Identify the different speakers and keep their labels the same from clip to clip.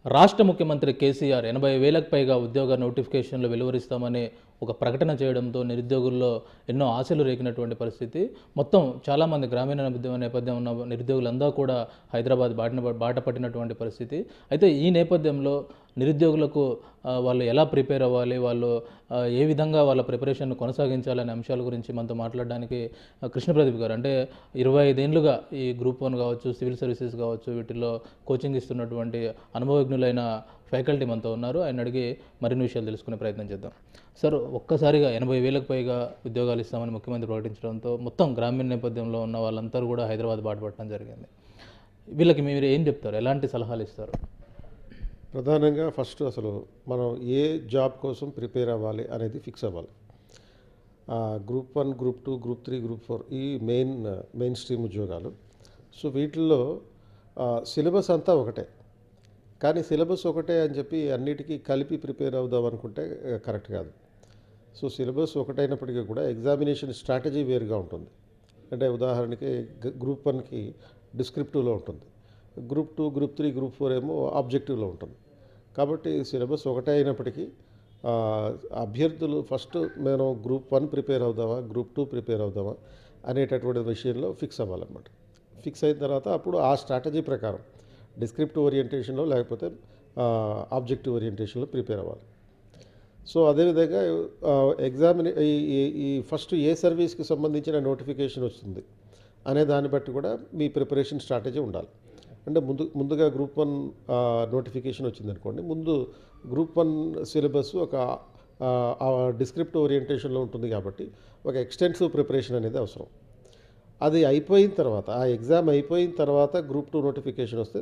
Speaker 1: రాష్ట్ర ముఖ్యమంత్రి కేసీఆర్ 80,000కు పైగా ఉద్యోగ నోటిఫికేషన్లు వెలువరిస్తామని ఒక ప్రకటన చేయడంతో నిరుద్యోగుల్లో ఎన్నో ఆశలు రేగినటువంటి పరిస్థితి. మొత్తం చాలామంది గ్రామీణ నేపథ్యం ఉన్న నిరుద్యోగులంతా కూడా హైదరాబాద్ బాట పట్టినటువంటి పరిస్థితి. అయితే ఈ నేపథ్యంలో నిరుద్యోగులకు వాళ్ళు ఎలా ప్రిపేర్ అవ్వాలి, వాళ్ళు ఏ విధంగా వాళ్ళ ప్రిపరేషన్ను కొనసాగించాలనే అంశాల గురించి మనతో మాట్లాడడానికి కృష్ణప్రదీప్ గారు, అంటే 25 ఏళ్లుగా ఈ గ్రూప్ 1 కావచ్చు, సివిల్ సర్వీసెస్ కావచ్చు, వీటిల్లో కోచింగ్ ఇస్తున్నటువంటి అనుభవజ్ఞులైన ఫ్యాకల్టీ మనతో ఉన్నారు. ఆయన అడిగి మరిన్ని విషయాలు తెలుసుకునే ప్రయత్నం చేద్దాం. సార్, ఒక్కసారిగా 80,000కు పైగా ఉద్యోగాలు ఇస్తామని ముఖ్యమంత్రి ప్రకటించడంతో మొత్తం గ్రామీణ నేపథ్యంలో ఉన్న వాళ్ళందరూ కూడా హైదరాబాద్ బాట పట్టడం జరిగింది. వీళ్ళకి మీరు ఏం చెప్తారు, ఎలాంటి సలహాలు ఇస్తారు?
Speaker 2: ప్రధానంగా ఫస్ట్ అసలు మనం ఏ జాబ్ కోసం ప్రిపేర్ అవ్వాలి అనేది ఫిక్స్ అవ్వాలి. గ్రూప్ 1, గ్రూప్ 2, గ్రూప్ 3, గ్రూప్ 4 ఈ మెయిన్ స్ట్రీమ్ ఉద్యోగాలు. సో వీటిల్లో సిలబస్ అంతా ఒకటే, కానీ సిలబస్ ఒకటే అని చెప్పి అన్నిటికీ కలిపి ప్రిపేర్ అవుదాం అనుకుంటే కరెక్ట్ కాదు. సో సిలబస్ ఒకటైనప్పటికీ కూడా ఎగ్జామినేషన్ స్ట్రాటజీ వేరుగా ఉంటుంది. అంటే ఉదాహరణకి గ్రూప్ 1కి డిస్క్రిప్టివ్లో ఉంటుంది, గ్రూప్ 2, గ్రూప్ 3, గ్రూప్ 4 ఏమో ఆబ్జెక్టివ్లో ఉంటుంది. కాబట్టి సిలబస్ ఒకటే అయినప్పటికీ అభ్యర్థులు ఫస్ట్ మనం గ్రూప్ 1 ప్రిపేర్ అవుదామా, గ్రూప్ 2 ప్రిపేర్ అవుదామా అనేటటువంటి విషయంలో ఫిక్స్ అవ్వాలన్నమాట. ఫిక్స్ అయిన తర్వాత అప్పుడు ఆ స్ట్రాటజీ ప్రకారం డిస్క్రిప్టివ్ ఓరియంటేషన్లో లేకపోతే ఆబ్జెక్టివ్ ఓరియంటేషన్లో ప్రిపేర్ అవ్వాలి. సో అదేవిధంగా ఈ ఫస్ట్ ఏ సర్వీస్కి సంబంధించిన నోటిఫికేషన్ వస్తుంది అనే దాన్ని బట్టి కూడా మీ ప్రిపరేషన్ స్ట్రాటజీ ఉండాలి. అంటే ముందుగా గ్రూప్ 1 నోటిఫికేషన్ వచ్చిందనుకోండి, ముందు గ్రూప్ 1 సిలబస్ ఒక డిస్క్రిప్టివ్ ఓరియంటేషన్లో ఉంటుంది కాబట్టి ఒక ఎక్స్టెన్సివ్ ప్రిపరేషన్ అనేది అవసరం. అది అయిపోయిన తర్వాత, ఆ ఎగ్జామ్ అయిపోయిన తర్వాత గ్రూప్ 2 నోటిఫికేషన్ వస్తే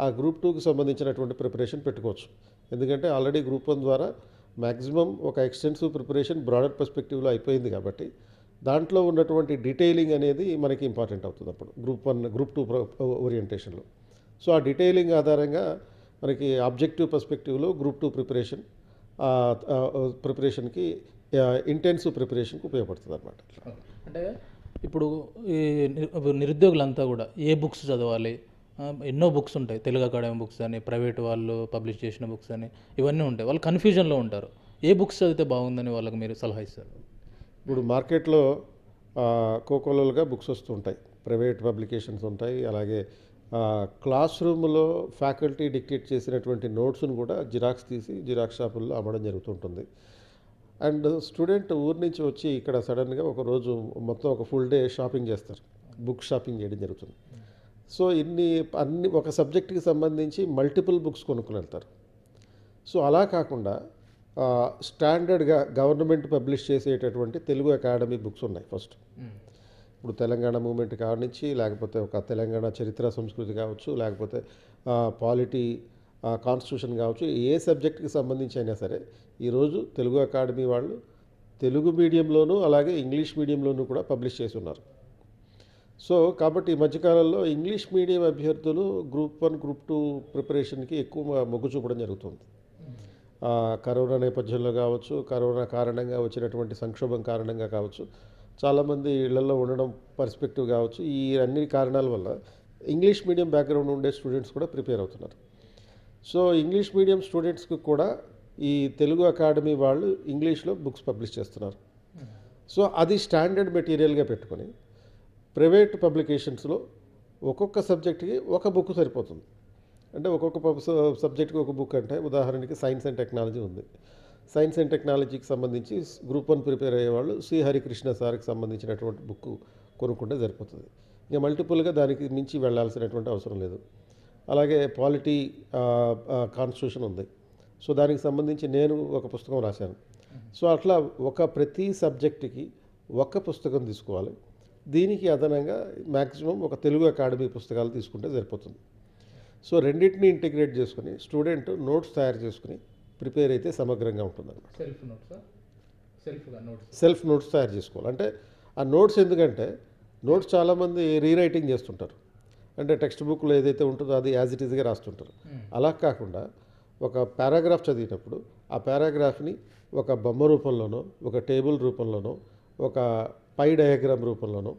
Speaker 2: ఆ గ్రూప్ 2కి సంబంధించినటువంటి ప్రిపరేషన్ పెట్టుకోవచ్చు. ఎందుకంటే ఆల్రెడీ గ్రూప్ 1 ద్వారా మ్యాక్సిమం ఒక ఎక్స్టెన్సివ్ ప్రిపరేషన్ బ్రాడర్ పర్స్పెక్టివ్లో అయిపోయింది కాబట్టి దాంట్లో ఉన్నటువంటి డీటెయిలింగ్ అనేది మనకి ఇంపార్టెంట్ అవుతుంది అప్పుడు గ్రూప్ 2 ఓరియంటేషన్లో. సో ఆ డీటెయిలింగ్ ఆధారంగా మనకి ఆబ్జెక్టివ్ పర్స్పెక్టివ్లో గ్రూప్ 2 ప్రిపరేషన్కి ఇంటెన్సివ్ ప్రిపరేషన్కి ఉపయోగపడుతుంది అన్నమాట.
Speaker 1: అంటే ఇప్పుడు ఈ నిరుద్యోగులంతా కూడా ఏ బుక్స్ చదవాలి? ఎన్నో బుక్స్ ఉంటాయి, తెలుగు అకాడమీ బుక్స్ అని, ప్రైవేట్ వాళ్ళు పబ్లిష్ చేసిన బుక్స్ అని, ఇవన్నీ ఉంటాయి. వాళ్ళు కన్ఫ్యూజన్లో ఉంటారు. ఏ బుక్స్ చదివితే బాగుందని వాళ్ళకి మీరు సలహా ఇస్తారు?
Speaker 2: ఇప్పుడు మార్కెట్లో కోకోలలుగా బుక్స్ వస్తుంటాయి, ప్రైవేట్ పబ్లికేషన్స్ ఉంటాయి. అలాగే క్లాస్ రూమ్లో ఫ్యాకల్టీ డిక్టేట్ చేసినటువంటి నోట్స్ను కూడా జిరాక్స్ తీసి జిరాక్స్ షాపుల్లో అమ్మడం జరుగుతుంటుంది. అండ్ స్టూడెంట్ ఊరి నుంచి వచ్చి ఇక్కడ సడన్గా ఒకరోజు మొత్తం ఒక ఫుల్ డే షాపింగ్ చేస్తారు, బుక్ షాపింగ్ చేయడం జరుగుతుంది. సో అన్ని ఒక సబ్జెక్ట్కి సంబంధించి మల్టిపుల్ బుక్స్ కొనుక్కుని వెళ్తారు. సో అలా కాకుండా స్టాండర్డ్గా గవర్నమెంట్ పబ్లిష్ చేసేటటువంటి తెలుగు అకాడమీ బుక్స్ ఉన్నాయి. ఫస్ట్ ఇప్పుడు తెలంగాణ మూమెంట్ కానించి, లేకపోతే ఒక తెలంగాణ చరిత్ర సంస్కృతి కావచ్చు, లేకపోతే పాలిటీ, కాన్స్టిట్యూషన్ కావచ్చు, ఏ సబ్జెక్ట్కి సంబంధించి అయినా సరే ఈరోజు తెలుగు అకాడమీ వాళ్ళు తెలుగు మీడియంలోనూ అలాగే ఇంగ్లీష్ మీడియంలోనూ కూడా పబ్లిష్ చేసి ఉన్నారు. సో కాబట్టి ఈ మధ్యకాలంలో ఇంగ్లీష్ మీడియం అభ్యర్థులు గ్రూప్ 1, గ్రూప్ 2 ప్రిపరేషన్కి ఎక్కువ మొగ్గు చూపడం జరుగుతుంది. కరోనా నేపథ్యంలో కావచ్చు, కరోనా కారణంగా వచ్చినటువంటి సంక్షోభం కారణంగా కావచ్చు, చాలామంది ఇళ్లలో ఉండడం పర్స్పెక్టివ్ కావచ్చు, ఈ అన్ని కారణాల వల్ల ఇంగ్లీష్ మీడియం బ్యాక్గ్రౌండ్ ఉండే స్టూడెంట్స్ కూడా ప్రిపేర్ అవుతున్నారు. సో ఇంగ్లీష్ మీడియం స్టూడెంట్స్కి కూడా ఈ తెలుగు అకాడమీ వాళ్ళు ఇంగ్లీష్లో బుక్స్ పబ్లిష్ చేస్తున్నారు. సో అది స్టాండర్డ్ మెటీరియల్గా పెట్టుకొని ప్రైవేట్ పబ్లికేషన్స్లో ఒక్కొక్క సబ్జెక్ట్కి ఒక బుక్ సరిపోతుంది. అంటే ఒక్కొక్క సబ్జెక్ట్కి ఒక బుక్. అంటే ఉదాహరణకి సైన్స్ అండ్ టెక్నాలజీ ఉంది, సైన్స్ అండ్ టెక్నాలజీకి సంబంధించి గ్రూప్ 1 ప్రిపేర్ అయ్యేవాళ్ళు సి హరికృష్ణ సార్కి సంబంధించినటువంటి బుక్ కొనుక్కుంటే సరిపోతుంది. ఇంకా మల్టిపుల్గా దానికి మించి వెళ్ళాల్సినటువంటి అవసరం లేదు. అలాగే పాలిటీ, కాన్స్టిట్యూషన్ ఉంది, సో దానికి సంబంధించి నేను ఒక పుస్తకం రాశాను. సో అట్లా ప్రతి సబ్జెక్టుకి ఒక పుస్తకం తీసుకోవాలి. దీనికి అదనంగా మ్యాక్సిమం ఒక తెలుగు అకాడమీ పుస్తకాలు తీసుకుంటే సరిపోతుంది. సో రెండింటిని ఇంటిగ్రేట్ చేసుకుని స్టూడెంట్ నోట్స్ తయారు చేసుకుని ప్రిపేర్ అయితే సమగ్రంగా ఉంటుందన్నమాట. సెల్ఫ్ నోట్స్ తయారు చేసుకోవాలి. అంటే ఆ నోట్స్ ఎందుకంటే నోట్స్ చాలామంది రీరైటింగ్ చేస్తుంటారు. అంటే టెక్స్ట్ బుక్లో ఏదైతే ఉంటుందో అది యాజ్ ఇట్ ఈజ్గా రాస్తుంటారు. అలా కాకుండా ఒక పారాగ్రాఫ్ చదివినప్పుడు ఆ పారాగ్రాఫ్ని ఒక బొమ్మ రూపంలోనో, ఒక టేబుల్ రూపంలోనో, ఒక పై డయాగ్రామ్ రూపంలోనో,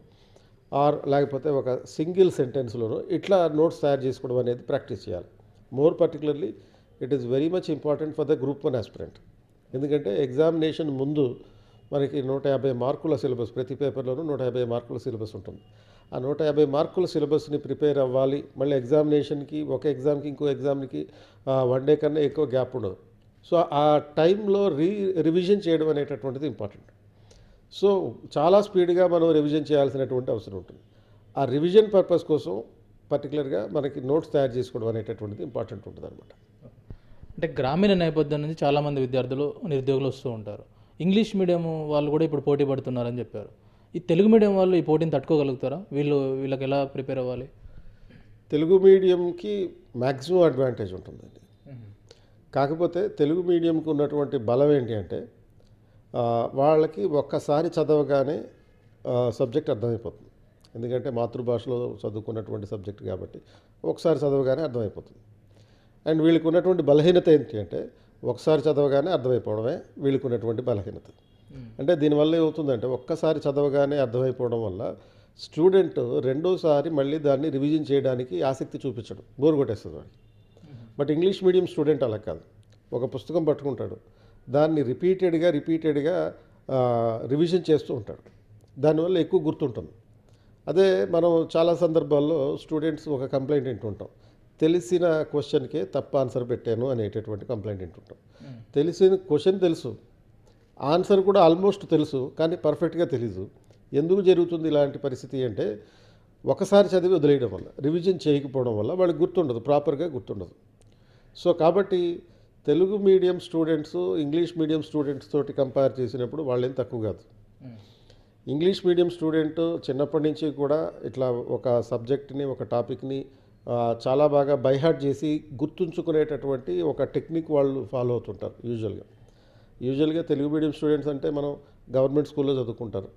Speaker 2: లేకపోతే ఒక సింగిల్ సెంటెన్స్లోనో ఇట్లా నోట్స్ తయారు చేసుకోవడం అనేది ప్రాక్టీస్ చేయాలి. More particularly it is very much important for the group 1 aspirant. ఎందుకంటే ఎగ్జామినేషన్ ముందు మనకి 150 మార్కుల సిలబస్, ప్రతి పేపర్లోనూ 150 మార్కుల సిలబస్ ఉంటుంది. ఆ 150 మార్కుల సిలబస్ని ప్రిపేర్ అవ్వాలి. మళ్ళీ ఎగ్జామినేషన్కి, ఒక ఎగ్జామ్కి ఇంకో ఎగ్జామ్కి 1 డే కన్నా ఎక్కువ గ్యాప్ ఉండదు. సో ఆ టైంలో రివిజన్ చేయడం అనేటటువంటిది ఇంపార్టెంట్. సో చాలా స్పీడ్గా మనం రివిజన్ చేయాల్సినటువంటి అవసరం ఉంటుంది. ఆ రివిజన్ పర్పస్ కోసం పర్టికులర్గా మనకి నోట్స్ తయారు చేసుకోవడం అనేటటువంటిది ఇంపార్టెంట్ ఉంటుంది అనమాట.
Speaker 1: అంటే గ్రామీణ నేపథ్యం నుంచి చాలామంది విద్యార్థులు నిరుద్యోగులు వస్తూ ఉంటారు. ఇంగ్లీష్ మీడియం వాళ్ళు కూడా ఇప్పుడు పోటీ పడుతున్నారని చెప్పారు. ఈ తెలుగు మీడియం వాళ్ళు ఈ పోటీని తట్టుకోగలుగుతారా? వీళ్ళకి ఎలా ప్రిపేర్ అవ్వాలి?
Speaker 2: తెలుగు మీడియంకి మ్యాక్సిమం అడ్వాంటేజ్ ఉంటుందండి. కాకపోతే తెలుగు మీడియంకి ఉన్నటువంటి బలం ఏంటి అంటే వాళ్ళకి ఒక్కసారి చదవగానే సబ్జెక్ట్ అర్థమైపోతుంది. ఎందుకంటే మాతృభాషలో చదువుకున్నటువంటి సబ్జెక్ట్ కాబట్టి ఒకసారి చదవగానే అర్థమైపోతుంది. అండ్ వీళ్ళకి ఉన్నటువంటి బలహీనత ఏంటి అంటే ఒకసారి చదవగానే అర్థమైపోవడమే వీళ్ళకి ఉన్నటువంటి బలహీనత. అంటే దీనివల్ల ఏమవుతుందంటే ఒక్కసారి చదవగానే అర్థమైపోవడం వల్ల స్టూడెంట్ రెండోసారి మళ్ళీ దాన్ని రివిజన్ చేయడానికి ఆసక్తి చూపించడు, బోర్ కొట్టేస్తుంది వాడికి. బట్ ఇంగ్లీష్ మీడియం స్టూడెంట్ అలా కాదు. ఒక పుస్తకం పట్టుకుంటాడు, దాన్ని రిపీటెడ్గా రివిజన్ చేస్తూ ఉంటాడు. దానివల్ల ఎక్కువ గుర్తుంటుంది. అదే మనం చాలా సందర్భాల్లో స్టూడెంట్స్ ఒక కంప్లైంట్ వింటుంటాం, తెలిసిన క్వశ్చన్కే తప్పు ఆన్సర్ పెట్టాను అనేటటువంటి కంప్లైంట్ వింటుంటాం. తెలిసిన క్వశ్చన్ తెలుసు, ఆన్సర్ కూడా ఆల్మోస్ట్ తెలుసు, కానీ పర్ఫెక్ట్గా తెలీదు. ఎందుకు జరుగుతుంది ఇలాంటి పరిస్థితి అంటే ఒకసారి చదివి వదిలేయడం వల్ల, రివిజన్ చేయకపోవడం వల్ల వాళ్ళకి గుర్తుండదు, ప్రాపర్గా గుర్తుండదు. సో కాబట్టి Telugu medium students English medium students తోటి కంపేర్ చేసినప్పుడు వాళ్ళేం తక్కువ కాదు. ఇంగ్లీష్ మీడియం స్టూడెంట్ చిన్నప్పటి నుంచి కూడా ఇట్లా ఒక సబ్జెక్ట్ని, ఒక టాపిక్ని చాలా బాగా బైహార్ట్ చేసి గుర్తుంచుకునేటటువంటి ఒక టెక్నిక్ వాళ్ళు ఫాలో అవుతుంటారు. యూజువల్గా తెలుగు మీడియం స్టూడెంట్స్ అంటే మనం గవర్నమెంట్ స్కూల్లో చదువుకుంటారు.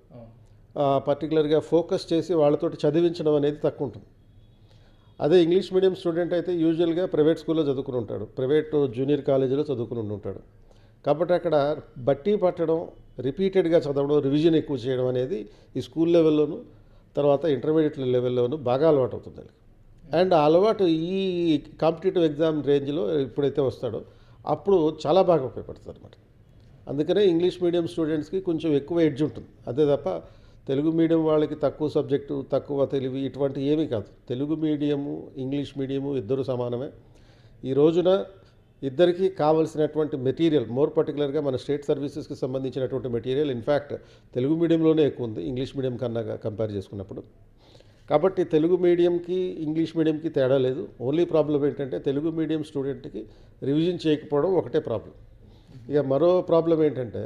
Speaker 2: పర్టికులర్గా ఫోకస్ చేసి వాళ్ళతోటి చదివించడం అనేది తక్కువ ఉంటుంది. అదే ఇంగ్లీష్ మీడియం స్టూడెంట్ అయితే యూజువల్గా ప్రైవేట్ స్కూల్లో చదువుకుని ఉంటాడు, ప్రైవేట్ జూనియర్ కాలేజీలో చదువుకుని ఉంటాడు. కాబట్టి అక్కడ బట్టి పట్టడం, రిపీటెడ్గా చదవడం, రివిజన్ ఎక్కువ చేయడం అనేది ఈ స్కూల్ లెవెల్లోనూ తర్వాత ఇంటర్మీడియట్ లెవెల్లోనూ బాగా అలవాటు అవుతుంది. అండ్ ఆ అలవాటు ఈ కాంపిటేటివ్ ఎగ్జామ్ రేంజ్లో ఎప్పుడైతే వస్తాడో అప్పుడు చాలా బాగా ఉపయోగపడుతుంది అనమాట. అందుకనే ఇంగ్లీష్ మీడియం స్టూడెంట్స్కి కొంచెం ఎక్కువ ఎడ్జ్ ఉంటుంది. అదే తప్ప తెలుగు మీడియం వాళ్ళకి తక్కువ సబ్జెక్టు, తక్కువ తెలివి ఇటువంటి ఏమీ కాదు. తెలుగు మీడియము, ఇంగ్లీష్ మీడియము ఇద్దరు సమానమే. ఈ రోజున ఇద్దరికీ కావలసినటువంటి మెటీరియల్, మోర్ పర్టికులర్గా మన స్టేట్ సర్వీసెస్కి సంబంధించినటువంటి మెటీరియల్ ఇన్ఫ్యాక్ట్ తెలుగు మీడియంలోనే ఎక్కువ ఉంది ఇంగ్లీష్ మీడియం కన్నా కంపేర్ చేసుకున్నప్పుడు. కాబట్టి తెలుగు మీడియంకి ఇంగ్లీష్ మీడియంకి తేడా లేదు. ఓన్లీ ప్రాబ్లం ఏంటంటే తెలుగు మీడియం స్టూడెంట్కి రివిజన్ చేయకపోవడం ఒకటే ప్రాబ్లం. ఇక మరో ప్రాబ్లం ఏంటంటే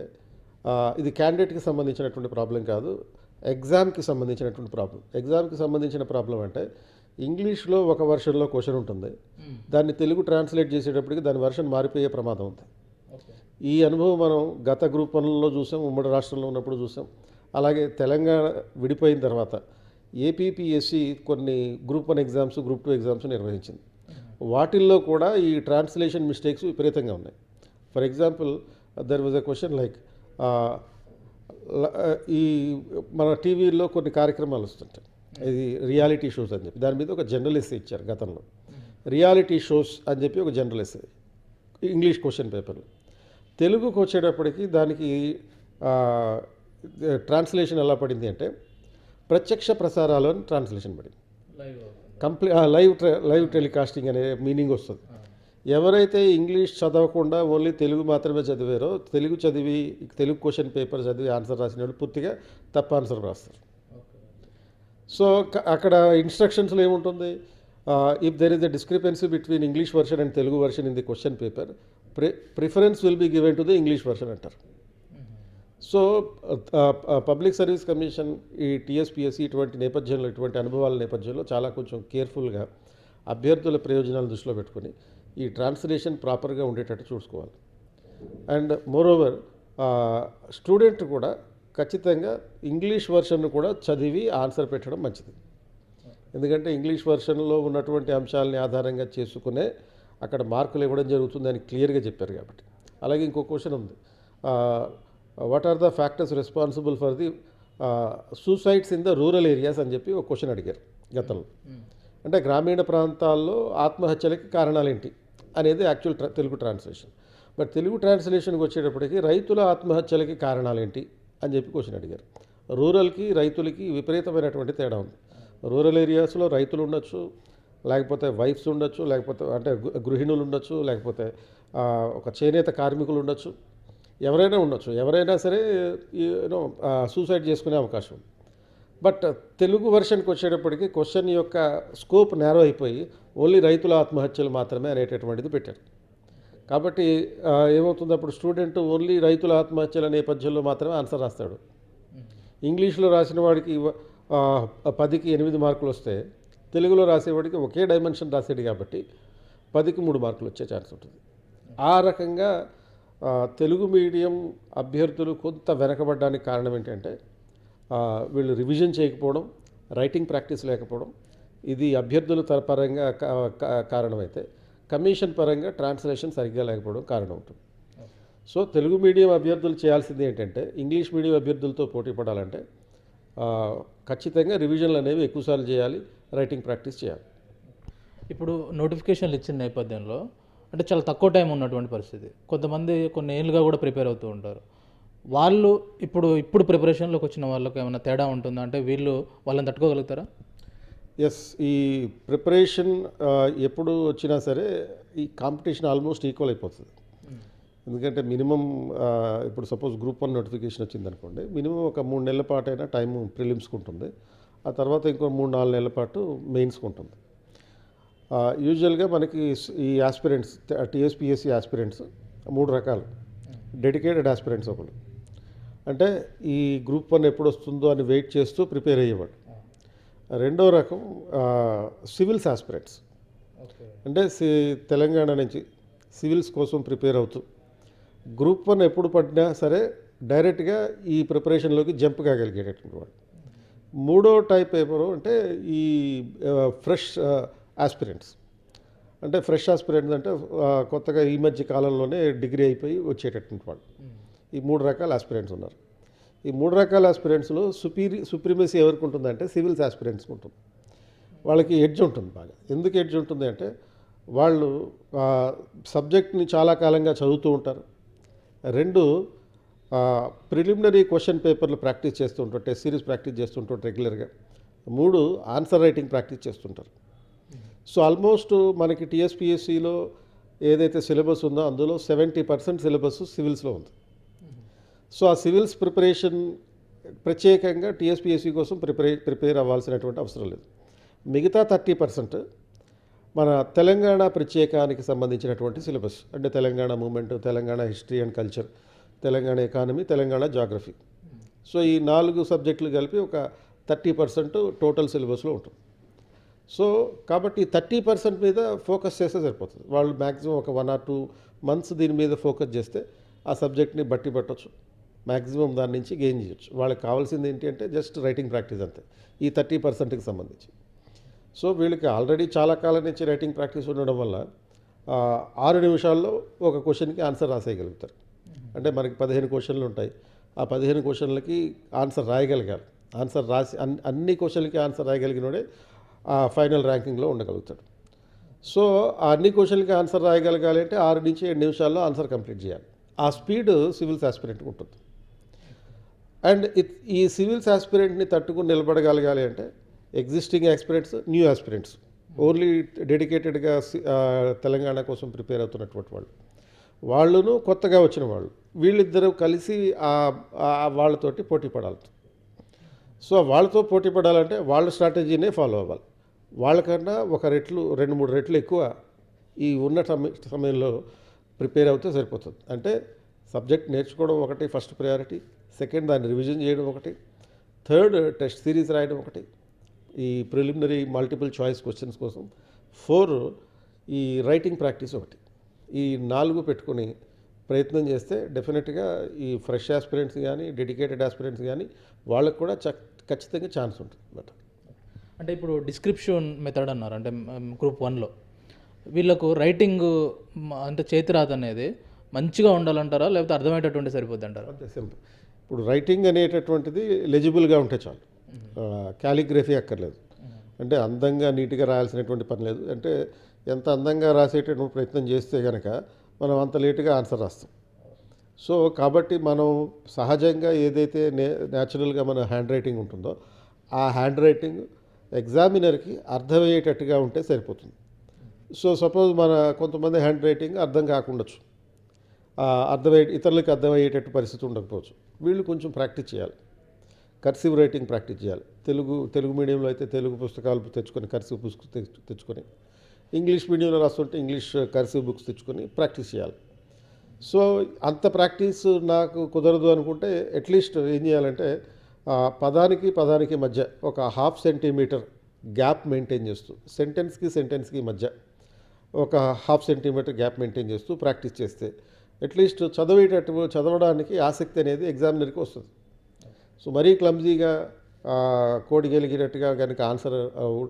Speaker 2: ఇది క్యాండిడేట్కి సంబంధించినటువంటి ప్రాబ్లం కాదు, ఎగ్జామ్కి సంబంధించినటువంటి ప్రాబ్లం. ఎగ్జామ్కి సంబంధించిన ప్రాబ్లం అంటే ఇంగ్లీష్లో ఒక వర్షన్లో క్వశ్చన్ ఉంటుంది, దాన్ని తెలుగు ట్రాన్స్లేట్ చేసేటప్పటికి దాని వర్షన్ మారిపోయే ప్రమాదం ఉంది. ఈ అనుభవం మనం గత గ్రూప్ 1లో చూసాం, ఉమ్మడి రాష్ట్రంలో ఉన్నప్పుడు చూసాం. అలాగే తెలంగాణ విడిపోయిన తర్వాత ఏపీపీఎస్సి కొన్ని గ్రూప్ 1 ఎగ్జామ్స్, గ్రూప్ 2 ఎగ్జామ్స్ నిర్వహించింది. వాటిల్లో కూడా ఈ ట్రాన్స్లేషన్ మిస్టేక్స్ విపరీతంగా ఉన్నాయి. For example there was a question like ఈ మన టీవీలో కొన్ని కార్యక్రమాలు వస్తుంటాయి, ఇది రియాలిటీ షోస్ అని చెప్పి, దాని మీద ఒక జనరల్ ఎస్సే ఇచ్చారు గతంలో. రియాలిటీ షోస్ అని చెప్పి ఒక జనరల్ ఎస్సే ఇంగ్లీష్ క్వశ్చన్ పేపర్లో. తెలుగుకు వచ్చేటప్పటికి దానికి ట్రాన్స్లేషన్ ఎలా పడింది అంటే ప్రత్యక్ష ప్రసారాలు అని ట్రాన్స్లేషన్ పడింది. లైవ్ టెలికాస్టింగ్ అనే మీనింగ్ వస్తుంది. ఎవరైతే ఇంగ్లీష్ చదవకుండా ఓన్లీ తెలుగు మాత్రమే చదివారో, తెలుగు చదివి తెలుగు క్వశ్చన్ పేపర్ చదివి ఆన్సర్ రాసిన వాళ్ళు పూర్తిగా తప్పు ఆన్సర్ రాస్తారు. సో అక్కడ ఇన్స్ట్రక్షన్స్లో ఏముంటుంది, if there is a discrepancy between English version and Telugu version in the question paper, preference will be given to the English version అంటారు. సో పబ్లిక్ సర్వీస్ కమిషన్, ఈ టీఎస్పీఎస్సీ ఇటువంటి నేపథ్యంలో, ఇటువంటి అనుభవాల నేపథ్యంలో చాలా కొంచెం కేర్ఫుల్గా అభ్యర్థుల ప్రయోజనాలు దృష్టిలో పెట్టుకొని ఈ ట్రాన్స్లేషన్ ప్రాపర్గా ఉండేటట్టు చూసుకోవాలి. అండ్ మోరోవర్ స్టూడెంట్ కూడా ఖచ్చితంగా ఇంగ్లీష్ వర్షన్ను కూడా చదివి ఆన్సర్ పెట్టడం మంచిది. ఎందుకంటే ఇంగ్లీష్ వర్షన్లో ఉన్నటువంటి అంశాలని ఆధారంగా చేసుకునే అక్కడ మార్కులు ఇవ్వడం జరుగుతుందని క్లియర్గా చెప్పారు కాబట్టి. అలాగే ఇంకో క్వశ్చన్ ఉంది, what are the factors responsible for the suicides in the rural areas అని చెప్పి ఒక క్వశ్చన్ అడిగారు గతంలో. అంటే గ్రామీణ ప్రాంతాల్లో ఆత్మహత్యలకి కారణాలు ఏంటి అనేది actual Telugu translation. But Telugu ట్రాన్స్లేషన్కి వచ్చేటప్పటికి రైతుల ఆత్మహత్యలకి కారణాలేంటి అని చెప్పి క్వశ్చన్ అడిగారు. రూరల్కి రైతులకి విపరీతమైనటువంటి తేడా ఉంది. రూరల్ ఏరియాస్లో రైతులు ఉండొచ్చు, లేకపోతే వైఫ్స్ ఉండొచ్చు, లేకపోతే అంటే గృహిణులు ఉండొచ్చు, లేకపోతే ఒక చేనేత కార్మికులు ఉండొచ్చు, ఎవరైనా ఉండొచ్చు. ఎవరైనా సరే యూనో సూసైడ్ చేసుకునే అవకాశం ఉంది. బట్ తెలుగు వెర్షన్కి వచ్చేటప్పటికి క్వశ్చన్ యొక్క స్కోప్ నేరో అయిపోయి ఓన్లీ రైతుల ఆత్మహత్యలు మాత్రమే అనేటటువంటిది పెట్టారు. కాబట్టి ఏమవుతుంది, అప్పుడు స్టూడెంట్ ఓన్లీ రైతుల ఆత్మహత్యల నేపథ్యంలో మాత్రమే ఆన్సర్ రాస్తాడు. ఇంగ్లీష్లో రాసిన వాడికి 10కి 8 మార్కులు వస్తే తెలుగులో రాసేవాడికి ఒకే డైమెన్షన్ రాసాడు కాబట్టి 10కి 3 మార్కులు వచ్చే ఛాన్స్ ఉంటుంది. ఆ రకంగా తెలుగు మీడియం అభ్యర్థులు కొంత వెనకబడడానికి కారణం ఏంటంటే వీళ్ళు రివిజన్ చేయకపోవడం, రైటింగ్ ప్రాక్టీస్ లేకపోవడం, ఇది అభ్యర్థుల పరంగా కారణమైతే కమిషన్ పరంగా ట్రాన్స్లేషన్ సరిగ్గా లేకపోవడం కారణం ఉంటుంది. సో తెలుగు మీడియం అభ్యర్థులు చేయాల్సింది ఏంటంటే ఇంగ్లీష్ మీడియం అభ్యర్థులతో పోటీ పడాలంటే ఖచ్చితంగా రివిజన్లు అనేవి ఎక్కువసార్లు చేయాలి, రైటింగ్ ప్రాక్టీస్ చేయాలి.
Speaker 1: ఇప్పుడు నోటిఫికేషన్లు ఇచ్చిన నేపథ్యంలో అంటే చాలా తక్కువ టైం ఉన్నటువంటి పరిస్థితి, కొంతమంది కొన్ని ఏళ్ళుగా కూడా ప్రిపేర్ అవుతూ ఉంటారు. వాళ్ళు ఇప్పుడు ప్రిపరేషన్లోకి వచ్చిన వాళ్ళకి ఏమైనా తేడా ఉంటుందా? అంటే వాళ్ళని తట్టుకోగలుగుతారా?
Speaker 2: ఎస్, ఈ ప్రిపరేషన్ ఎప్పుడు వచ్చినా సరే ఈ కాంపిటీషన్ ఆల్మోస్ట్ ఈక్వల్ అయిపోతుంది. ఎందుకంటే మినిమం ఇప్పుడు సపోజ్ గ్రూప్ 1 నోటిఫికేషన్ వచ్చిందనుకోండి, మినిమం ఒక 3 నెలల పాటు అయినా టైం ప్రిలిమ్స్కి ఉంటుంది. ఆ తర్వాత ఇంకో 3-4 నెలల పాటు మెయిన్స్కి ఉంటుంది. యూజువల్గా మనకి ఈ ఆస్పిరెంట్స్ టీఎస్పీఎస్సీ ఆస్పిరెంట్స్ 3 రకాలు. డెడికేటెడ్ ఆస్పిరెంట్స్ ఒకరు, అంటే ఈ గ్రూప్ 1 ఎప్పుడు వస్తుందో అని వెయిట్ చేస్తూ ప్రిపేర్ అయ్యేవాడు. రెండో రకం సివిల్స్ ఆస్పిరెంట్స్, అంటే తెలంగాణ నుంచి సివిల్స్ కోసం ప్రిపేర్ అవుతూ గ్రూప్ 1 ఎప్పుడు పడినా సరే డైరెక్ట్గా ఈ ప్రిపరేషన్లోకి జంప్ కాగలిగేటటువంటి వాడు. మూడో టైప్ ఎవరు అంటే ఈ ఫ్రెష్ ఆస్పిరెంట్స్, అంటే ఫ్రెష్ ఆస్పిరెంట్స్ అంటే కొత్తగా ఈ మధ్య కాలంలోనే డిగ్రీ అయిపోయి వచ్చేటటువంటి వాళ్ళు. ఈ 3 రకాల ఆస్పిరెంట్స్ ఉన్నారు. ఈ 3 రకాల ఆస్పిరెంట్స్లో సుప్రీమసీ ఎవరికి ఉంటుందంటే సివిల్స్ ఆస్పిరెంట్స్కి ఉంటుంది. వాళ్ళకి ఎడ్జ్ ఉంటుంది బాగా. ఎందుకు ఎడ్జ్ ఉంటుంది అంటే వాళ్ళు సబ్జెక్ట్ని చాలా కాలంగా చదువుతూ ఉంటారు. 2 ప్రిలిమినరీ క్వశ్చన్ పేపర్లు ప్రాక్టీస్ చేస్తూ ఉంటారు, టెస్ట్ సిరీస్ ప్రాక్టీస్ చేస్తుంటారు రెగ్యులర్గా. 3 ఆన్సర్ రైటింగ్ ప్రాక్టీస్ చేస్తుంటారు. సో ఆల్మోస్ట్ మనకి టీఎస్పీఎస్సీలో ఏదైతే సిలబస్ ఉందో అందులో 70% సిలబస్ సివిల్స్లో ఉంది. సో ఆ సివిల్స్ ప్రిపరేషన్ ప్రత్యేకంగా టీఎస్పీఎస్సీ కోసం ప్రిపేర్ అవ్వాల్సినటువంటి అవసరం లేదు. మిగతా 30% మన తెలంగాణ ప్రత్యేకానికి సంబంధించినటువంటి సిలబస్, అంటే Telangana movement, Telangana history and culture, Telangana economy, Telangana geography. So ఈ 4 సబ్జెక్టులు కలిపి ఒక 30% టోటల్ సిలబస్లో ఉంటుంది. సో కాబట్టి 30% మీద ఫోకస్ చేస్తే సరిపోతుంది. వాళ్ళు మ్యాక్సిమం ఒక 1 or 2 months దీని మీద ఫోకస్ చేస్తే ఆ సబ్జెక్ట్ని బట్టి పట్టవచ్చు, మ్యాక్సిమం దాని నుంచి గెయిన్ చేయొచ్చు. వాళ్ళకి కావాల్సింది ఏంటి అంటే జస్ట్ రైటింగ్ ప్రాక్టీస్ అంతే ఈ 30%కి సంబంధించి. సో వీళ్ళకి ఆల్రెడీ చాలా కాలం నుంచి రైటింగ్ ప్రాక్టీస్ ఉండడం వల్ల 6 నిమిషాల్లో ఒక క్వశ్చన్కి ఆన్సర్ రాసేయగలుగుతారు. అంటే మనకి 15 క్వశ్చన్లు ఉంటాయి. ఆ 15 క్వశ్చన్లకి ఆన్సర్ రాయగలగాలి. ఆన్సర్ రాసి అన్ని క్వశ్చన్లకి ఆన్సర్ రాయగలిగినోడే ఆ ఫైనల్ ర్యాంకింగ్లో ఉండగలుగుతాడు. సో ఆ అన్ని క్వశ్చన్లకి ఆన్సర్ రాయగలగాలి అంటే 6 నుంచి 7 నిమిషాల్లో ఆన్సర్ కంప్లీట్ చేయాలి. ఆ స్పీడ్ సివిల్స్ ఆస్పిరెంట్కి ఉంటుంది. అండ్ ఈ సివిల్స్ ఆస్పిరెంట్ని తట్టుకుని నిలబడగలగాలి అంటే existing aspirants, new aspirants, only డెడికేటెడ్గా తెలంగాణ కోసం ప్రిపేర్ అవుతున్నటువంటి వాళ్ళును కొత్తగా వచ్చిన వాళ్ళు, వీళ్ళిద్దరూ కలిసి వాళ్ళతోటి పోటీ పడాలి. సో వాళ్ళతో పోటీ పడాలంటే వాళ్ళ స్ట్రాటజీనే ఫాలో అవ్వాలి. వాళ్ళకన్నా 2-3 రెట్లు ఎక్కువ ఈ ఉన్న సమయంలో ప్రిపేర్ అవుతే సరిపోతుంది. అంటే సబ్జెక్ట్ నేర్చుకోవడం ఒకటి ఫస్ట్ ప్రయారిటీ, సెకండ్ దాన్ని రివిజన్ చేయడం ఒకటి, థర్డ్ టెస్ట్ సిరీస్ రాయడం ఒకటి, ఈ ప్రిలిమినరీ మల్టిపుల్ చాయిస్ క్వశ్చన్స్ కోసం, 4 ఈ రైటింగ్ ప్రాక్టీస్ ఒకటి. ఈ 4 పెట్టుకొని ప్రయత్నం చేస్తే డెఫినెట్గా ఈ ఫ్రెష్ ఆస్పిరెంట్స్ కానీ డెడికేటెడ్ ఆస్పిరెంట్స్ కానీ వాళ్ళకు కూడా ఖచ్చితంగా ఛాన్స్ ఉంటుంది. బట్
Speaker 1: అంటే ఇప్పుడు డిస్క్రిప్షన్ మెథడ్ అన్నారు, అంటే గ్రూప్ 1లో వీళ్ళకు రైటింగ్ అంటే చేతిరాత అనేది మంచిగా ఉండాలంటారా, లేకపోతే అర్థమయ్యేటటువంటి సరిపోద్ది అంటారా?
Speaker 2: అంతే సింపుల్. ఇప్పుడు రైటింగ్ అనేటటువంటిది లెజిబుల్గా ఉంటే చాలు, క్యాలిగ్రఫీ అక్కర్లేదు. అంటే అందంగా నీట్గా రాయాల్సినటువంటి పని లేదు. అంటే ఎంత అందంగా రాసేటటువంటి ప్రయత్నం చేస్తే కనుక మనం అంత లేటుగా ఆన్సర్ రాస్తాం. సో కాబట్టి మనం సహజంగా ఏదైతే న్యాచురల్గా మన హ్యాండ్ రైటింగ్ ఉంటుందో ఆ హ్యాండ్ రైటింగ్ ఎగ్జామినర్కి అర్థమయ్యేటట్టుగా ఉంటే సరిపోతుంది. సో సపోజ్ మన కొంతమంది హ్యాండ్ రైటింగ్ అర్థం కాకుండొచ్చు, ఇతరులకు అర్థమయ్యేటట్టు పరిస్థితి ఉండకపోవచ్చు. వీళ్ళు కొంచెం ప్రాక్టీస్ చేయాలి, కర్సివ్ రైటింగ్ ప్రాక్టీస్ చేయాలి. తెలుగు మీడియంలో అయితే తెలుగు పుస్తకాలు తెచ్చుకొని కర్సివ్ బుక్స్ తెచ్చుకొని, ఇంగ్లీష్ మీడియంలో రాస్తుంటే ఇంగ్లీష్ కర్సివ్ బుక్స్ తెచ్చుకొని ప్రాక్టీస్ చేయాలి. సో అంత ప్రాక్టీస్ నాకు కుదరదు అనుకుంటే అట్లీస్ట్ ఏం చేయాలంటే పదానికి మధ్య ఒక 1/2 సెంటీమీటర్ గ్యాప్ మెయింటైన్ చేస్తూ, సెంటెన్స్కి మధ్య ఒక 1/2 సెంటీమీటర్ గ్యాప్ మెయింటైన్ చేస్తూ ప్రాక్టీస్ చేస్తే అట్లీస్ట్ చదవడానికి ఆసక్తి అనేది ఎగ్జామినర్కి వస్తుంది. సో మరీ క్లమ్జీగా కోడిగలిగినట్టుగా కనుక ఆన్సర్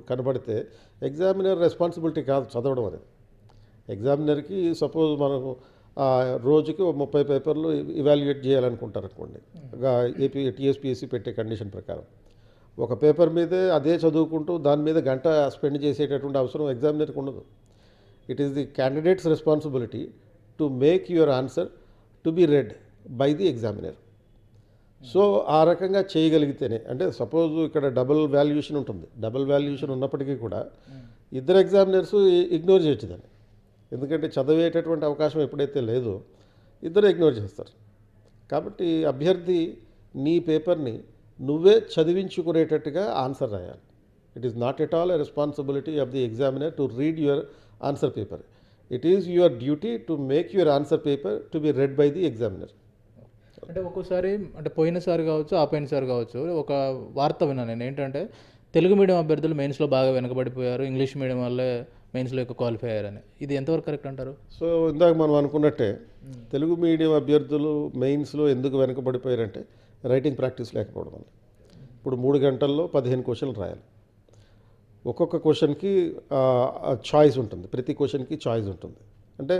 Speaker 2: కనబడితే ఎగ్జామినర్ రెస్పాన్సిబిలిటీ కాదు చదవడం అనేది. ఎగ్జామినర్కి సపోజ్ మనకు రోజుకి 30 పేపర్లు ఇవాల్యుయేట్ చేయాలనుకుంటారు అనుకోండి, టీఎస్పీఎస్సీ పెట్టే కండిషన్ ప్రకారం. ఒక పేపర్ మీదే అదే చదువుకుంటూ దాని మీద గంట స్పెండ్ చేసేటటువంటి అవసరం ఎగ్జామినర్కి ఉండదు. It is the candidates responsibility to make your answer to be red by the examiner. So ఆ రకంగా చేయగలిగితేనే, అంటే సపోజ్ ఇక్కడ డబుల్ వాల్యుయేషన్ ఉంటుంది. డబుల్ వాల్యుయేషన్ ఉన్నప్పటికీ కూడా ఇద్దరు ఎగ్జామినర్స్ ఇగ్నోర్ చేయొచ్చు దాన్ని. ఎందుకంటే చదివేటటువంటి అవకాశం ఎప్పుడైతే లేదో ఇద్దరు ఇగ్నోర్ చేస్తారు. కాబట్టి అభ్యర్థి నీ పేపర్ని నువ్వే చదివించుకునేటట్టుగా ఆన్సర్ రాయాలి. It is not at all a responsibility of the examiner to read your answer paper. It is your duty to make your answer paper to be red by the examiner.
Speaker 1: అంటే ఒక్కోసారి అంటే పోయినసారి కావచ్చు, పోయినసారి కావచ్చు, ఒక వార్త విన్నాను నేను. ఏంటంటే తెలుగు మీడియం అభ్యర్థులు మెయిన్స్లో బాగా వెనకబడిపోయారు, ఇంగ్లీష్ మీడియం వల్లే మెయిన్స్లో ఎక్కువ క్వాలిఫై అయ్యారని. ఇది ఎంతవరకు కరెక్ట్ అంటారు?
Speaker 2: సో ఇందాక మనం అనుకున్నట్టే తెలుగు మీడియం అభ్యర్థులు మెయిన్స్లో ఎందుకు వెనకబడిపోయారంటే రైటింగ్ ప్రాక్టీస్ లేకపోవడం వల్ల. ఇప్పుడు 3 గంటల్లో 15 క్వశ్చన్లు రాయాలి. ఒక్కొక్క క్వశ్చన్కి చాయిస్ ఉంటుంది, ప్రతి క్వశ్చన్కి చాయిస్ ఉంటుంది. అంటే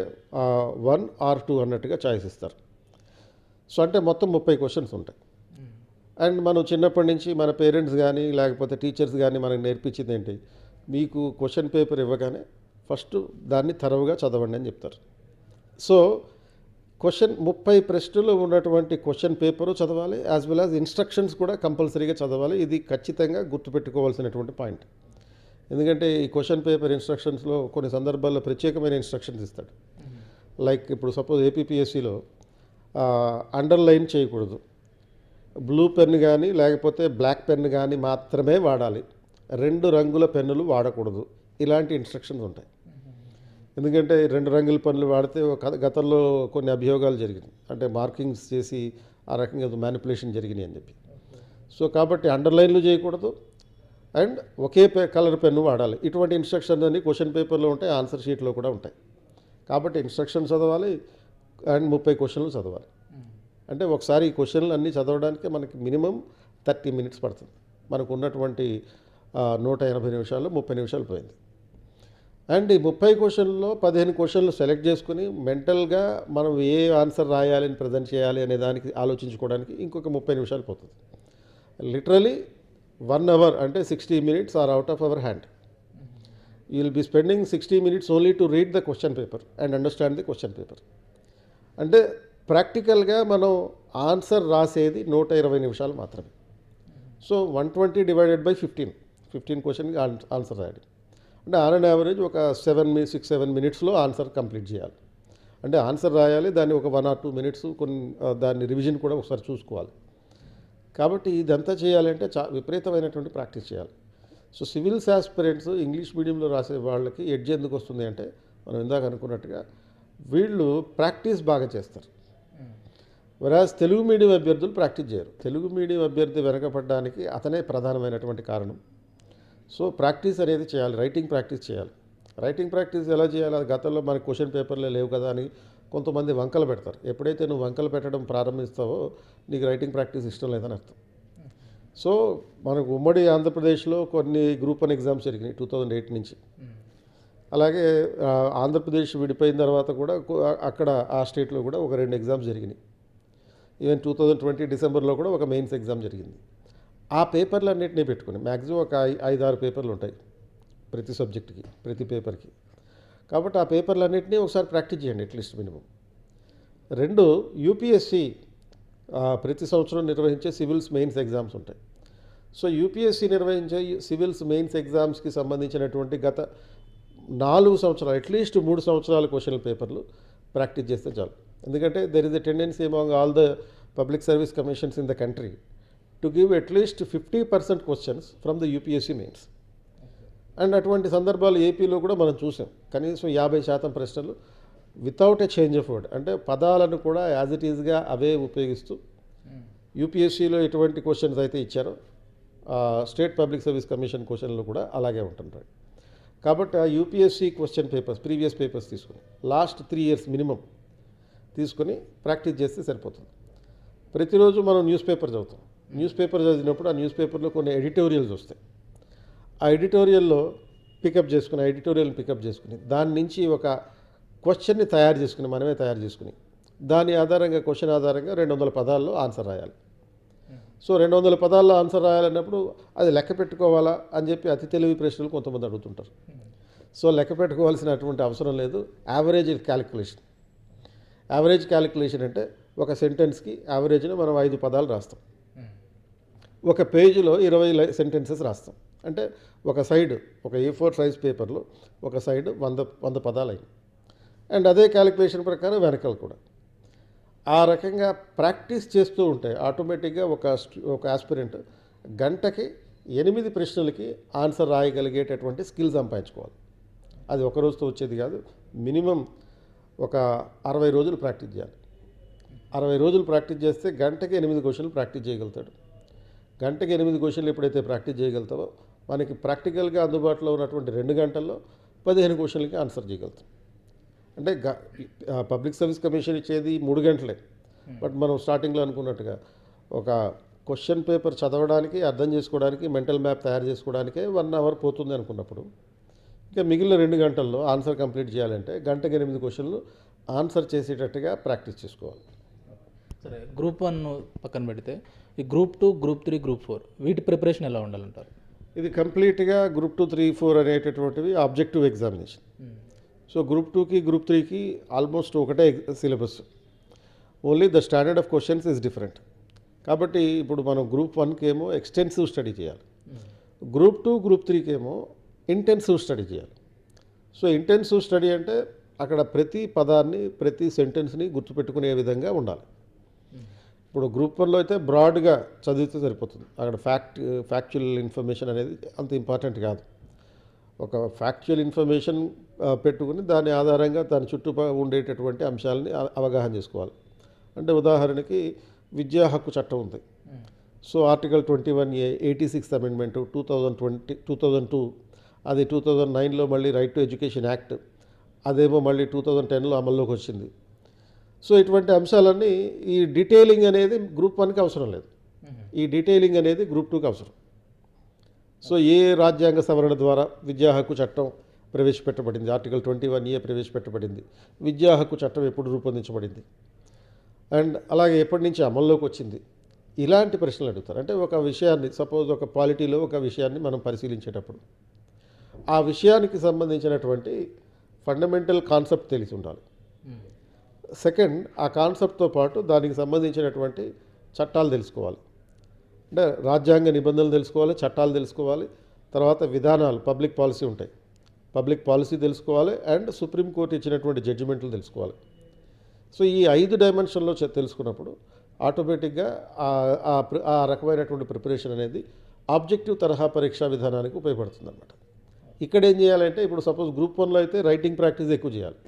Speaker 2: 1 or 2 అన్నట్టుగా చాయిస్ ఇస్తారు. సో అంటే మొత్తం 30 క్వశ్చన్స్ ఉంటాయి. అండ్ మనం చిన్నప్పటి నుంచి మన పేరెంట్స్ కానీ లేకపోతే టీచర్స్ కానీ మనకు నేర్పించింది ఏంటి, మీకు క్వశ్చన్ పేపర్ ఇవ్వగానే ఫస్ట్ దాన్ని తరవుగా చదవండి అని చెప్తారు. సో 30 ప్రశ్నలు ఉన్నటువంటి క్వశ్చన్ పేపరు చదవాలి, యాజ్ వెల్ యాజ్ ఇన్స్ట్రక్షన్స్ కూడా కంపల్సరీగా చదవాలి. ఇది ఖచ్చితంగా గుర్తుపెట్టుకోవాల్సినటువంటి పాయింట్. ఎందుకంటే ఈ క్వశ్చన్ పేపర్ ఇన్స్ట్రక్షన్స్లో కొన్ని సందర్భాల్లో ప్రత్యేకమైన ఇన్స్ట్రక్షన్స్ ఇస్తాడు. లైక్ ఇప్పుడు సపోజ్ ఏపీపీఎస్సీలో అండర్లైన్ చేయకూడదు, బ్లూ పెన్ కానీ లేకపోతే బ్లాక్ పెన్ కానీ మాత్రమే వాడాలి, 2 రంగుల పెన్నులు వాడకూడదు, ఇలాంటి ఇన్స్ట్రక్షన్స్ ఉంటాయి. ఎందుకంటే 2 రంగుల పెన్నులు వాడితే గతంలో కొన్ని అభియోగాలు జరిగినాయి, అంటే మార్కింగ్స్ చేసి ఆ రకంగా మ్యానిపులేషన్ జరిగినాయి అని చెప్పి. సో కాబట్టి అండర్లైన్లు చేయకూడదు అండ్ ఒకే కలర్ పెన్ను వాడాలి. ఇటువంటి ఇన్స్ట్రక్షన్స్ అన్ని క్వశ్చన్ పేపర్లో ఉంటాయి, ఆన్సర్ షీట్లో కూడా ఉంటాయి. కాబట్టి ఇన్స్ట్రక్షన్స్ చదవాలి అండ్ 30 క్వశ్చన్లు చదవాలి. అంటే ఒకసారి ఈ క్వశ్చన్లు అన్నీ చదవడానికి మనకి మినిమం 30 minutes పడుతుంది. మనకు ఉన్నటువంటి 180 నిమిషాల్లో 30 నిమిషాలు పోయింది. అండ్ ఈ 30 క్వశ్చన్లో 15 క్వశ్చన్లు సెలెక్ట్ చేసుకుని మెంటల్గా మనం ఏ ఆన్సర్ రాయాలని ప్రజెంట్ చేయాలి అనే దానికి ఆలోచించుకోవడానికి ఇంకొక 30 నిమిషాలు పోతుంది. లిటరలీ 1 hour అంటే 60 minutes or out of our hand. You will be spending 60 minutes only to read the question paper and understand the question paper. అంటే ప్రాక్టికల్గా మనం ఆన్సర్ రాసేది 120 నిమిషాలు మాత్రమే. సో 120 డివైడెడ్ బై 15 క్వశ్చన్కి ఆన్సర్ రాయాలి. అంటే ఆన్ అండ్ యావరేజ్ ఒక 6-7 minutesలో ఆన్సర్ కంప్లీట్ చేయాలి. అంటే ఆన్సర్ రాయాలి, దాన్ని ఒక 1 or 2 minutes కొన్ని దాన్ని రివిజన్ కూడా ఒకసారి చూసుకోవాలి. కాబట్టి ఇదంతా చేయాలంటే విపరీతమైనటువంటి ప్రాక్టీస్ చేయాలి. సో సివిల్స్ ఆస్పిరెంట్స్ ఇంగ్లీష్ మీడియంలో రాసే వాళ్ళకి ఎడ్జ్ ఎందుకు వస్తుంది అంటే, మనం ఇందాక అనుకున్నట్టుగా వీళ్ళు ప్రాక్టీస్ బాగా చేస్తారు. వెరాజ్ తెలుగు మీడియం అభ్యర్థులు ప్రాక్టీస్ చేయరు. తెలుగు మీడియం అభ్యర్థి వెనకపడడానికి అతనే ప్రధానమైనటువంటి కారణం. సో ప్రాక్టీస్ అనేది చేయాలి, రైటింగ్ ప్రాక్టీస్ చేయాలి. రైటింగ్ ప్రాక్టీస్ ఎలా చేయాలి, అది గతంలో మనకి క్వశ్చన్ పేపర్లే లేవు కదా అని కొంతమంది వంకలు పెడతారు. ఎప్పుడైతే నువ్వు వంకలు పెట్టడం ప్రారంభిస్తావో నీకు రైటింగ్ ప్రాక్టీస్ ఇష్టం లేదని అర్థం. సో మనకు ఉమ్మడి ఆంధ్రప్రదేశ్లో కొన్ని గ్రూప్ 1 ఎగ్జామ్స్ జరిగినాయి 2008 నుంచి. అలాగే ఆంధ్రప్రదేశ్ విడిపోయిన తర్వాత కూడా అక్కడ ఆ స్టేట్లో కూడా ఒక 2 ఎగ్జామ్స్ జరిగినాయి. ఈవెన్ 2020 డిసెంబర్లో కూడా ఒక మెయిన్స్ ఎగ్జామ్ జరిగింది. ఆ పేపర్లు అన్నింటినీ పెట్టుకుని మ్యాక్సిమం ఒక 5-6 పేపర్లు ఉంటాయి ప్రతి సబ్జెక్టుకి, ప్రతి పేపర్కి. కాబట్టి ఆ పేపర్లన్నింటినీ ఒకసారి ప్రాక్టీస్ చేయండి అట్లీస్ట్ మినిమం. రెండు, యూపీఎస్సి ప్రతి సంవత్సరం నిర్వహించే సివిల్స్ మెయిన్స్ ఎగ్జామ్స్ ఉంటాయి. సో యూపీఎస్సి నిర్వహించే సివిల్స్ మెయిన్స్ ఎగ్జామ్స్కి సంబంధించినటువంటి గత 4 సంవత్సరాలు అట్లీస్ట్ 3 సంవత్సరాల క్వశ్చన్ పేపర్లు ప్రాక్టీస్ చేస్తే చాలు. ఎందుకంటే there is a tendency among all the public service commissions in the country to give at least 50% questions from the UPSC mains. And అటువంటి సందర్భాలు ఏపీలో కూడా మనం చూసాం. కనీసం 50% ప్రశ్నలు without a change of word, అంటే పదాలను కూడా యాజ్ ఇట్ ఈజ్గా అవే ఉపయోగిస్తూ యూపీఎస్సీలో ఎటువంటి క్వశ్చన్స్ అయితే ఇచ్చారో స్టేట్ పబ్లిక్ సర్వీస్ కమిషన్ క్వశ్చన్లు కూడా అలాగే ఉంటుంటాయి. కాబట్టి ఆ UPSC question papers, previous papers తీసుకుని లాస్ట్ 3 years మినిమం తీసుకొని ప్రాక్టీస్ చేస్తే సరిపోతుంది. ప్రతిరోజు మనం న్యూస్ పేపర్ చదువుతాం. న్యూస్ పేపర్ చదివినప్పుడు ఆ న్యూస్ పేపర్లో కొన్ని ఎడిటోరియల్స్ వస్తాయి. ఆ ఎడిటోరియల్ని పికప్ చేసుకుని దాని నుంచి ఒక క్వశ్చన్ని మనమే తయారు చేసుకుని దాని ఆధారంగా క్వశ్చన్ ఆధారంగా 200 పదాల్లో ఆన్సర్ రాయాలి. సో 200 పదాల్లో ఆన్సర్ రాయాలన్నప్పుడు అది లెక్క పెట్టుకోవాలా అని చెప్పి అతి తెలివి ప్రశ్నలు కొంతమంది అడుగుతుంటారు. సో లెక్క పెట్టుకోవాల్సినటువంటి అవసరం లేదు. యావరేజ్ క్యాలిక్యులేషన్ అంటే ఒక సెంటెన్స్కి యావరేజ్ని మనం 5 పదాలు రాస్తాం. ఒక పేజీలో 20 సెంటెన్సెస్ రాస్తాం. అంటే ఒక సైడ్, ఒక A4 సైజ్ పేపర్లో ఒక సైడ్ 100 పదాలు అయింది. అండ్ అదే క్యాలిక్యులేషన్ ప్రకారం వెనకాల కూడా ఆ రకంగా ప్రాక్టీస్ చేస్తూ ఉంటే ఆటోమేటిక్గా ఒక ఆస్పిరెంట్ గంటకి 8 ప్రశ్నలకి ఆన్సర్ రాయగలిగేటటువంటి స్కిల్ సంపాదించుకోవాలి. అది ఒక రోజుతో వచ్చేది కాదు. మినిమం ఒక 60 రోజులు ప్రాక్టీస్ చేయాలి. 60 రోజులు ప్రాక్టీస్ చేస్తే గంటకి 8 క్వశ్చన్లు ప్రాక్టీస్ చేయగలుగుతాడు. గంటకి 8 క్వశ్చన్లు ఎప్పుడైతే ప్రాక్టీస్ చేయగలుగుతావో మనకి ప్రాక్టికల్గా అందుబాటులో ఉన్నటువంటి 2 గంటల్లో 15 క్వశ్చన్లకి ఆన్సర్ చేయగలుగుతాం. అంటే పబ్లిక్ సర్వీస్ కమిషన్ ఇచ్చేది 3 గంటలే. బట్ మనం స్టార్టింగ్లో అనుకున్నట్టుగా ఒక క్వశ్చన్ పేపర్ చదవడానికి, అర్థం చేసుకోవడానికి, మెంటల్ మ్యాప్ తయారు చేసుకోవడానికే 1 hour పోతుంది అనుకున్నప్పుడు ఇంకా మిగిలిన 2 గంటల్లో ఆన్సర్ కంప్లీట్ చేయాలంటే గంటకి 8 క్వశ్చన్లు ఆన్సర్ చేసేటట్టుగా ప్రాక్టీస్ చేసుకోవాలి.
Speaker 1: సరే, గ్రూప్ 1 పక్కన పెడితే ఈ గ్రూప్ 2, గ్రూప్ 3, గ్రూప్ 4 వీటి ప్రిపరేషన్ ఎలా ఉండాలంటారు?
Speaker 2: ఇది కంప్లీట్గా గ్రూప్ 2, 3, 4 అనేటటువంటివి ఆబ్జెక్టివ్ ఎగ్జామినేషన్. సో గ్రూప్ 2కి గ్రూప్ 3కి ఆల్మోస్ట్ ఒకటే syllabus, only the standard of questions is different. కాబట్టి ఇప్పుడు మనం గ్రూప్ 1కి ఏమో ఎక్స్టెన్సివ్ స్టడీ చేయాలి, గ్రూప్ 2, గ్రూప్ 3కి ఏమో ఇంటెన్సివ్ స్టడీ చేయాలి. సో ఇంటెన్సివ్ స్టడీ అంటే అక్కడ ప్రతి పదాన్ని, ప్రతి సెంటెన్స్ని గుర్తుపెట్టుకునే విధంగా ఉండాలి. ఇప్పుడు గ్రూప్ 1లో అయితే బ్రాడ్గా చదివితే సరిపోతుంది. అక్కడ ఫ్యాక్చువల్ ఇన్ఫర్మేషన్ అనేది అంత ఇంపార్టెంట్ కాదు. ఒక ఫ్యాక్చువల్ ఇన్ఫర్మేషన్ పెట్టుకుని దాని ఆధారంగా దాని చుట్టూ ఉండేటటువంటి అంశాలని అవగాహన చేసుకోవాలి. అంటే ఉదాహరణకి విద్యా హక్కు చట్టం ఉంది. So article 21A 86th amendment 2002, అది 2009లో మళ్ళీ రైట్ టు ఎడ్యుకేషన్ యాక్ట్, అదేమో మళ్ళీ 2010లో అమల్లోకి వచ్చింది. సో ఇటువంటి అంశాలన్నీ, ఈ డీటెయిలింగ్ అనేది గ్రూప్ 1కి అవసరం లేదు. ఈ డీటెయిలింగ్ అనేది గ్రూప్ 2కి అవసరం. సో ఏ రాజ్యాంగ సవరణ ద్వారా విద్యా హక్కు చట్టం ప్రవేశపెట్టబడింది, ఆర్టికల్ 21A ప్రవేశపెట్టబడింది, విద్యా హక్కు చట్టం ఎప్పుడు రూపొందించబడింది, అండ్ అలాగే ఎప్పటి నుంచి అమల్లోకి వచ్చింది, ఇలాంటి ప్రశ్నలు అడుగుతారు. అంటే ఒక విషయాన్ని, సపోజ్ ఒక పాలిటీలో ఒక విషయాన్ని మనం పరిశీలించేటప్పుడు ఆ విషయానికి సంబంధించినటువంటి ఫండమెంటల్ కాన్సెప్ట్ తెలిసి ఉండాలి. సెకండ్, ఆ కాన్సెప్ట్తో పాటు దానికి సంబంధించినటువంటి చట్టాలు తెలుసుకోవాలి. అంటే రాజ్యాంగ నిబంధనలు తెలుసుకోవాలి, చట్టాలు తెలుసుకోవాలి, తర్వాత విధానాలు, పబ్లిక్ పాలసీ ఉంటాయి, పబ్లిక్ పాలసీ తెలుసుకోవాలి, అండ్ సుప్రీంకోర్టు ఇచ్చినటువంటి జడ్జిమెంట్లు తెలుసుకోవాలి. సో ఈ 5 డైమెన్షన్లో తెలుసుకున్నప్పుడు ఆటోమేటిక్గా ఆ రకమైనటువంటి ప్రిపరేషన్ అనేది ఆబ్జెక్టివ్ తరహా పరీక్షా విధానానికి ఉపయోగపడుతుంది అన్నమాట. ఇక్కడ ఏం చేయాలంటే, ఇప్పుడు సపోజ్ గ్రూప్ 1లో అయితే రైటింగ్ ప్రాక్టీస్ ఎక్కువ చేయాలి.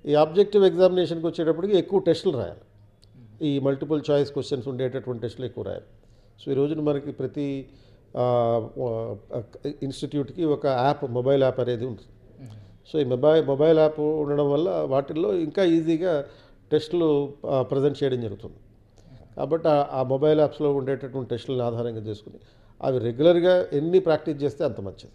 Speaker 2: ఈ ఆబ్జెక్టివ్ ఎగ్జామినేషన్కి వచ్చేటప్పటికి ఎక్కువ టెస్టులు రాయాలి. ఈ మల్టిపుల్ చాయిస్ క్వశ్చన్స్ ఉండేటటువంటి టెస్టులు ఎక్కువ రాయాలి. సో ఈ రోజున మనకి ప్రతి ఇన్స్టిట్యూట్కి ఒక యాప్, మొబైల్ యాప్ అనేది ఉంటుంది. సో ఈ మొబైల్ యాప్ ఉండడం వల్ల వాటిల్లో ఇంకా ఈజీగా టెస్టులు ప్రజెంట్ చేయడం జరుగుతుంది. కాబట్టి ఆ మొబైల్ యాప్స్లో ఉండేటటువంటి టెస్టులను ఆధారంగా చేసుకుని అవి రెగ్యులర్గా ఎన్ని ప్రాక్టీస్ చేస్తే అంత మంచిది.